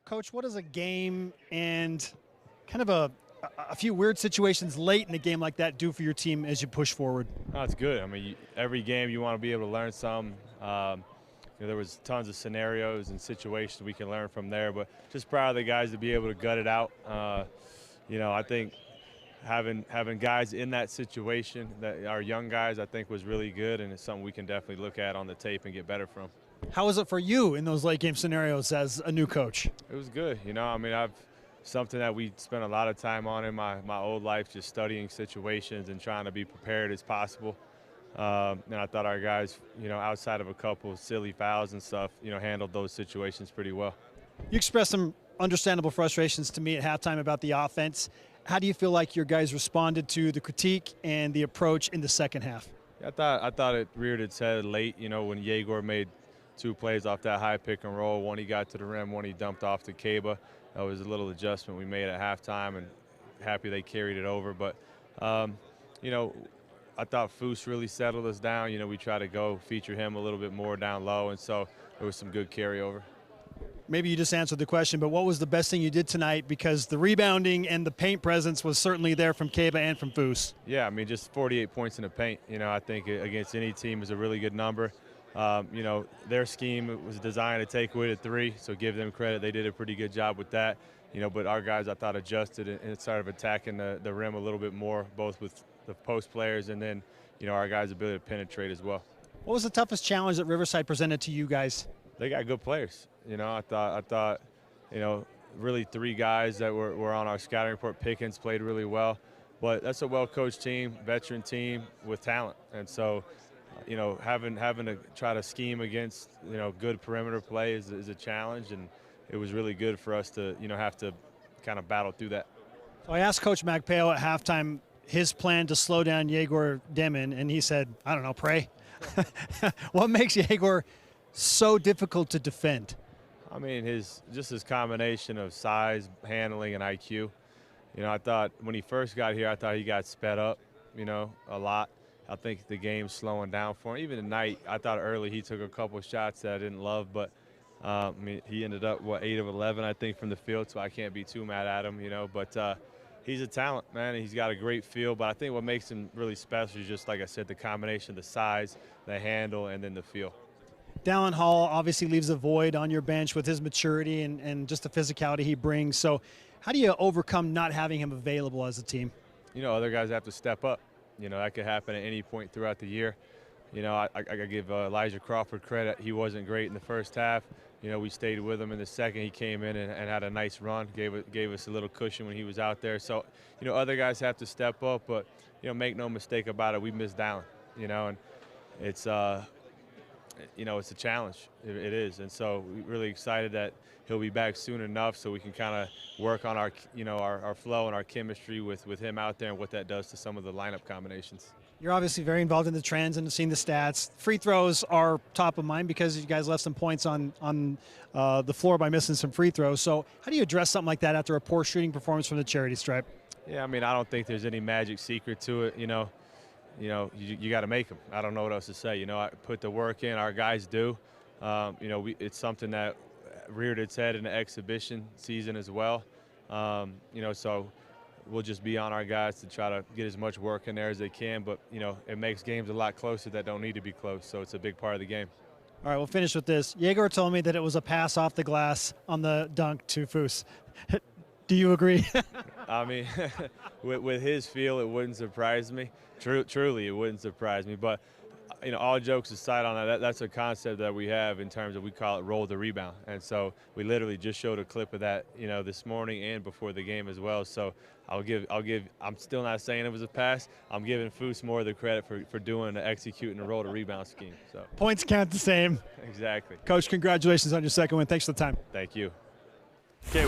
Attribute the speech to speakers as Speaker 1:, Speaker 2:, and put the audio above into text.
Speaker 1: Coach, what does a game and kind of a few weird situations late in a game like that do for your team as you push forward?
Speaker 2: No, it's good. I mean, every game you want to be able to learn something. There was tons of scenarios and situations we can learn from there, but just proud of the guys to be able to gut it out. I think having guys in that situation that are young guys, I think was really good, and it's something we can definitely look at on the tape and get better from.
Speaker 1: How was it for you in those late game scenarios as a new coach?
Speaker 2: It was good. I've something that we spent a lot of time on in my old life, just studying situations and trying to be prepared as possible. And I thought our guys, outside of a couple silly fouls and stuff, handled those situations pretty well.
Speaker 1: You expressed some understandable frustrations to me at halftime about the offense. How do you feel like your guys responded to the critique and the approach in the second half?
Speaker 2: I thought it reared its head late, when Yegor made two plays off that high pick and roll. One he got to the rim, one he dumped off to Kaba. That was a little adjustment we made at halftime, and happy they carried it over. But, I thought Foose really settled us down. We try to feature him a little bit more down low, and so there was some good carryover.
Speaker 1: Maybe you just answered the question, but what was the best thing you did tonight? Because the rebounding and the paint presence was certainly there from Kaba and from Foose.
Speaker 2: Yeah, just 48 points in the paint. I think against any team is a really good number. Their scheme was designed to take away the three, so give them credit. They did a pretty good job with that. But our guys, I thought, adjusted and started attacking the rim a little bit more, both with the post players and then, our guys' ability to penetrate as well.
Speaker 1: What was the toughest challenge that Riverside presented to you guys?
Speaker 2: They got good players. I thought, really three guys that were on our scouting report. Pickens played really well, but that's a well-coached team, veteran team with talent. And so, having to try to scheme against, good perimeter play is a challenge, and it was really good for us to, have to kind of battle through that.
Speaker 1: So I asked Coach Magpeo at halftime his plan to slow down Yegor Demon, and he said, I don't know, pray. What makes Yegor so difficult to defend?
Speaker 2: His combination of size, handling, and IQ. I thought when he first got here, I thought he got sped up, a lot. I think the game's slowing down for him. Even tonight, I thought early he took a couple shots that I didn't love, but he ended up, 8 of 11, I think, from the field, so I can't be too mad at him, But he's a talent, man. He's got a great feel, but I think what makes him really special is just, like I said, the combination of the size, the handle, and then the feel.
Speaker 1: Dallin Hall obviously leaves a void on your bench with his maturity and just the physicality he brings. So how do you overcome not having him available as a team?
Speaker 2: Other guys have to step up. That could happen at any point throughout the year. I give Elijah Crawford credit. He wasn't great in the first half. We stayed with him in the second. He came in and had a nice run, gave us a little cushion when he was out there. So, other guys have to step up, but, make no mistake about it, we missed Dallin, and it's it's a challenge. It is. And so we're really excited that he'll be back soon enough so we can kind of work on our flow and our chemistry with him out there and what that does to some of the lineup combinations.
Speaker 1: You're obviously very involved in the trends and seeing the stats. Free throws are top of mind because you guys left some points on the floor by missing some free throws. So how do you address something like that after a poor shooting performance from the charity stripe?
Speaker 2: Yeah, I don't think there's any magic secret to it, you got to make them. I don't know what else to say. I put the work in. Our guys do. It's something that reared its head in the exhibition season as well. So we'll just be on our guys to try to get as much work in there as they can. But, it makes games a lot closer that don't need to be close. So it's a big part of the game.
Speaker 1: All right, we'll finish with this. Yegor told me that it was a pass off the glass on the dunk to Foose. Do you agree?
Speaker 2: With his feel, it wouldn't surprise me. Truly, it wouldn't surprise me. But, all jokes aside on that, that's a concept that we have in terms of, we call it roll the rebound. And so we literally just showed a clip of that, this morning and before the game as well. So I'm still not saying it was a pass. I'm giving Foose more of the credit for executing the roll the rebound scheme. So
Speaker 1: points count the same.
Speaker 2: Exactly.
Speaker 1: Coach, congratulations on your second win. Thanks for the time.
Speaker 2: Thank you.